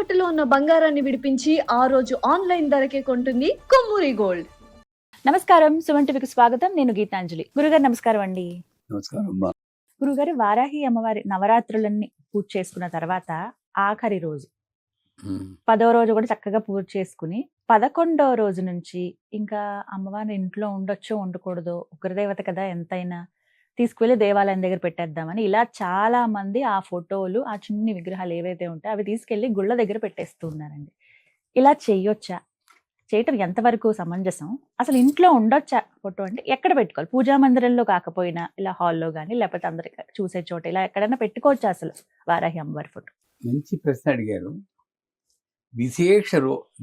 తాకట్టులో ఉన్న బంగారాన్ని విడిపించి ఆ రోజు ఆన్లైన్ ధరకే కొంటుంది కొమ్మూరి గోల్డ్. నమస్కారం, సుమన్ టీవీకి స్వాగతం. నేను గీతాంజలి. గురుగారు నమస్కారం అండి. నమస్కారం. గురుగారు, వారాహి అమ్మవారి నవరాత్రులన్నీ పూజ చేసుకున్న తర్వాత ఆఖరి రోజు 10వ రోజు కూడా చక్కగా పూజ చేసుకుని 11వ రోజు నుంచి ఇంకా అమ్మవారి ఇంట్లో ఉండొచ్చో ఉండకూడదో, ఉగ్రదేవత కదా ఎంతైనా, తీసుకువెళ్ళి దేవాలయం దగ్గర పెట్టేద్దామని ఇలా చాలా మంది ఆ ఫోటోలు, ఆ చిన్ని విగ్రహాలు ఏవైతే ఉంటాయో అవి తీసుకెళ్లి గుళ్ళ దగ్గర పెట్టేస్తూ ఉన్నారండి. ఇలా చెయ్యొచ్చా? చేయటం ఎంతవరకు సమంజసం? అసలు ఇంట్లో ఉండొచ్చా ఫోటో? అంటే ఎక్కడ పెట్టుకోవాలి? పూజా మందిరంలో కాకపోయినా ఇలా హాల్లో కానీ, లేకపోతే అందరి చూసే చోట ఇలా ఎక్కడైనా పెట్టుకోవచ్చా అసలు వారాహి అమ్మవారి ఫోటో? మంచి ప్రశ్న అడిగారు. విశేష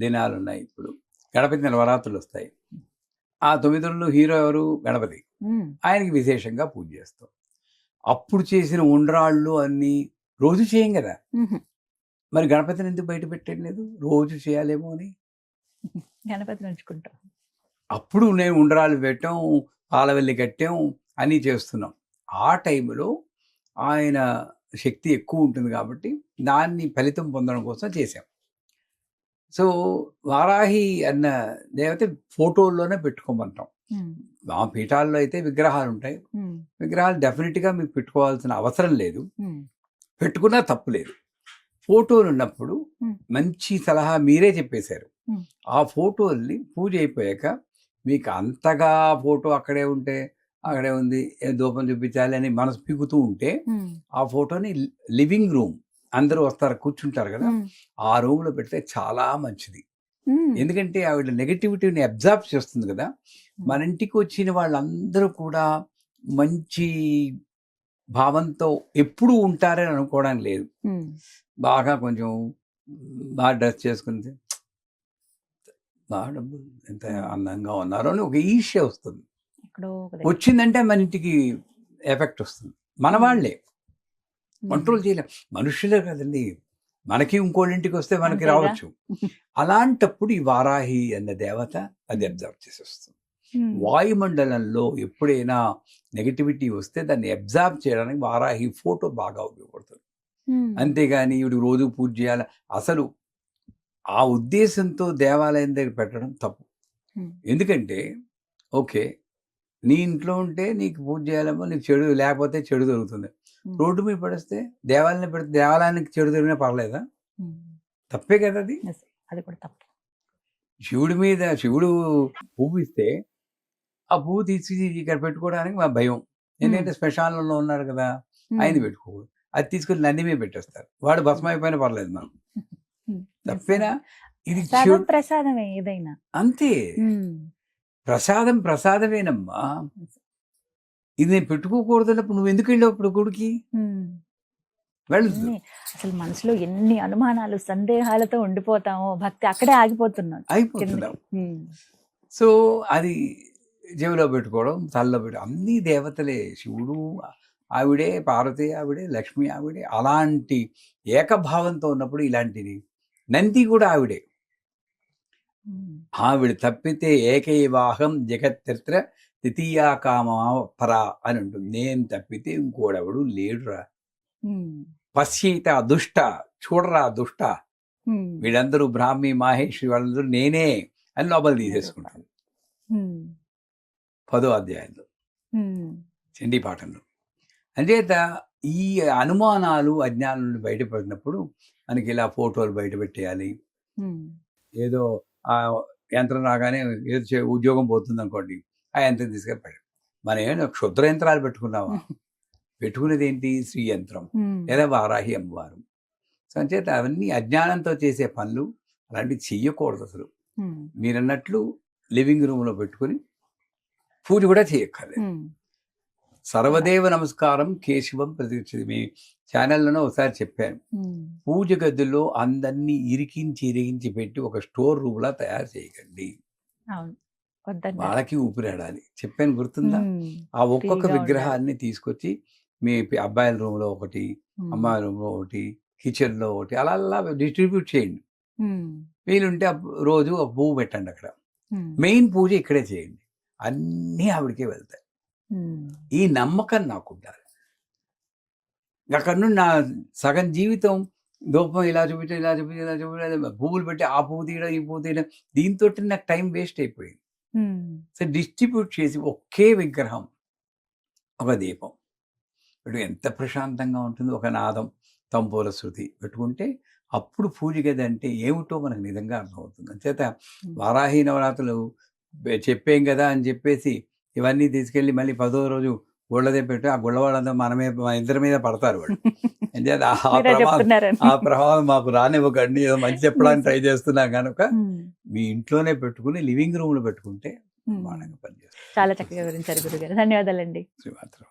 దినాలు ఉన్నాయి. ఇప్పుడు గణపతి నవరాత్రులు వస్తాయి. ఆ 9 రోజులు హీరో ఎవరు? గణపతి. ఆయనకి విశేషంగా పూజ చేస్తాం. అప్పుడు చేసిన ఉండ్రాళ్ళు అన్ని రోజు చేయం కదా. మరి గణపతిని ఎందుకు బయట పెట్టలేదు? రోజు చేయాలేమో అని గణపతిని ఉంచుకుంటాం. అప్పుడు నేను ఉండ్రాళ్ళు పెట్టాం, పాలవెల్లి కట్టాం, అన్నీ చేస్తున్నాం. ఆ టైంలో ఆయన శక్తి ఎక్కువ ఉంటుంది కాబట్టి దాన్ని ఫలితం పొందడం కోసం చేశాం. సో వారాహి అన్న దేవత ఫోటోల్లోనే పెట్టుకోమంటాం. మా పీఠాల్లో అయితే విగ్రహాలు ఉంటాయి. విగ్రహాలు డెఫినెట్గా మీకు పెట్టుకోవాల్సిన అవసరం లేదు, పెట్టుకున్నా తప్పు లేదు. ఫోటోలు ఉన్నప్పుడు మంచి సలహా మీరే చెప్పేశారు. ఆ ఫోటోల్ని పూజ అయిపోయాక మీకు అంతగా ఫోటో అక్కడే ఉంటే అక్కడే ఉంది, దూపం చూపించాలి అని మనసు పీకుతూ ఉంటే ఆ ఫోటోని లివింగ్ రూమ్, అందరూ వస్తారు కూర్చుంటారు కదా, ఆ రూమ్లో పెడితే చాలా మంచిది. ఎందుకంటే ఆవిడ నెగటివిటీని అబ్జర్వ్ చేస్తుంది కదా. మన ఇంటికి వచ్చిన వాళ్ళందరూ కూడా మంచి భావంతో ఎప్పుడు ఉంటారని అనుకోవడానికి లేదు. బాగా కొంచెం బాగా డ్రెస్ చేసుకుంటే బాగా డబ్బులు ఎంత అందంగా ఉన్నారో అని ఒక ఈర్ష్య వస్తుంది. వచ్చిందంటే మన ఇంటికి ఎఫెక్ట్ వస్తుంది. మన వాళ్ళే కంట్రోల్ చేయలేం. మనుషులే కదండి, మనకి ఇంకోళ్ళింటికి వస్తే మనకి రావచ్చు. అలాంటప్పుడు ఈ వారాహి అన్న దేవత అది అబ్జర్వ్ చేసి వస్తుంది. వాయుమండలంలో ఎప్పుడైనా నెగటివిటీ వస్తే దాన్ని అబ్జర్వ్ చేయడానికి వారాహి ఫోటో బాగా ఉపయోగపడుతుంది. అంతేగాని ఇవి రోజు పూజ చేయాలి అసలు ఆ ఉద్దేశంతో దేవాలయం దగ్గర పెట్టడం తప్పు. ఎందుకంటే ఓకే, నీ ఇంట్లో ఉంటే నీకు పూజ చేయాలేమో, నీకు చెడు లేకపోతే చెడు జరుగుతుంది. రోడ్డు మీద పడిస్తే దేవాలయం పెడితే దేవాలయానికి చెడు జరిగినా పర్లేదా? తప్పే కదా అది. అది కూడా తప్పు. శివుడి మీద శివుడు పువ్వు ఇస్తే ఆ పువ్వు తీసి ఇక్కడ పెట్టుకోవడానికి మా భయం. ఎందుకంటే శ్మశానంలో ఉన్నారు కదా, ఆయన పెట్టుకోకూడదు. అది తీసుకొని నంది మీద పెట్టేస్తారు. వాడు భస్మం అయిపోయినా పర్లేదు మనం. తప్పేనా? ఇది ప్రసాదమే ఏదైనా అంతే. ప్రసాదం ప్రసాదమేనమ్మా. ఇది నేను పెట్టుకోకూడదన్నప్పుడు నువ్వు ఎందుకు వెళ్ళావు ఇప్పుడు గుడికి? అసలు మనసులో ఎన్ని అనుమానాలు, సందేహాలతో ఉండిపోతామో, భక్తి అక్కడే అయిపోతున్నాం. సో అది చెవిలో పెట్టుకోవడం, తలలో పెట్టు, అన్ని దేవతలే. శివుడు ఆవిడే, పార్వతి ఆవిడే, లక్ష్మి ఆవిడే. అలాంటి ఏకభావంతో ఉన్నప్పుడు ఇలాంటిది. నంది కూడా ఆవిడే. ఆవిడ తప్పితే ఏకైవాహం జగత్తిత్ర ద్వితీయా కామా పరా అని ఉంటుంది. నేను తప్పితే ఇంకోడెవడు లేడురా. పశ్యత దుష్ట, చూడరా దుష్ట, వీళ్ళందరూ బ్రాహ్మి మాహేశ్వరి వాళ్ళందరూ నేనే అని లోపల తీసేసుకుంటాను. 10వ అధ్యాయంలో చండీ పాఠంలో. అంచేత ఈ అనుమానాలు అజ్ఞానం నుండి బయటపడినప్పుడు మనకి ఇలా ఫోటోలు బయట పెట్టేయాలి. ఏదో ఆ యంత్రం రాగానే ఏదో ఉద్యోగం పోతుంది అనుకోండి, ఆ యంత్రం తీసుకెళ్ళి మనం ఏమైనా క్షుద్ర యంత్రాలు పెట్టుకున్నావా? పెట్టుకునేది ఏంటి? శ్రీ యంత్రం లేదా వారాహి అమ్మవారు. సో అంచేత అవన్నీ అజ్ఞానంతో చేసే పనులు, అలాంటివి చెయ్యకూడదు అసలు. మీరన్నట్లు లివింగ్ రూమ్లో పెట్టుకుని పూజ కూడా చేయక్కర్లేదు. సర్వదేవ నమస్కారం కేశవం ప్రతిష్ఠిత. మీ ఛానల్లోనే ఒకసారి చెప్పాను, పూజ గదిలో అందరినీ ఇరికించి పెట్టి ఒక స్టోర్ రూమ్ లా తయారు చేయకండి. వాళ్ళకి ఊపిరాడాలి. చెప్పాను, గుర్తుందా? ఆ ఒక్కొక్క విగ్రహాన్ని తీసుకొచ్చి మీ అబ్బాయిల రూమ్ లో ఒకటి, అమ్మాయిల రూమ్ లో ఒకటి, కిచెన్ లో ఒకటి, అలా అలా డిస్ట్రిబ్యూట్ చేయండి. వీలుంటే రోజు ఒక పువ్వు పెట్టండి అక్కడ. మెయిన్ పూజ ఇక్కడే చేయండి, అన్నీ ఆవిడకే వెళ్తాయి. ఈ నమ్మకం నాకు ఉండాలి. అక్కడ నుండి నా సగం జీవితం ధూపం ఇలా చూపించడం, ఇలా చూపించడం, ఇలా చూపించడం, పువ్వులు పెట్టి ఆ పువ్వు తీయడం, ఈ పువ్వు తీయడం, దీంతో నాకు టైం వేస్ట్ అయిపోయింది. సో డిస్ట్రిబ్యూట్ చేసి ఒకే విగ్రహం, ఒక దీపం ఇటు ఎంత ప్రశాంతంగా ఉంటుంది. ఒక నాదం, తంబూల శృతి పెట్టుకుంటే అప్పుడు పూజ గది అంటే ఏమిటో మనకు నిజంగా అర్థమవుతుంది. అంచేత వారాహి నవరాత్రులు చెప్పేం కదా అని చెప్పేసి ఇవన్నీ తీసుకెళ్ళి మళ్ళీ 10వ రోజు గుళ్ళదే పెట్టి ఆ గుళ్ళ వాళ్ళంతా మన ఇద్దరి మీద పడతారు వాళ్ళు. అంచేత ఆ ప్రభావం మాకు రానివ్వకండి, ఏదో మంచి చెప్పడానికి ట్రై చేస్తున్నా కనుక మీ ఇంట్లోనే పెట్టుకుని లివింగ్ రూమ్ లో పెట్టుకుంటే బాగా పనిచేస్తుంది. చాలా చక్కగా వివరించారు గురుగారు. ధన్యవాదాలండి. శ్రీమాత్రం.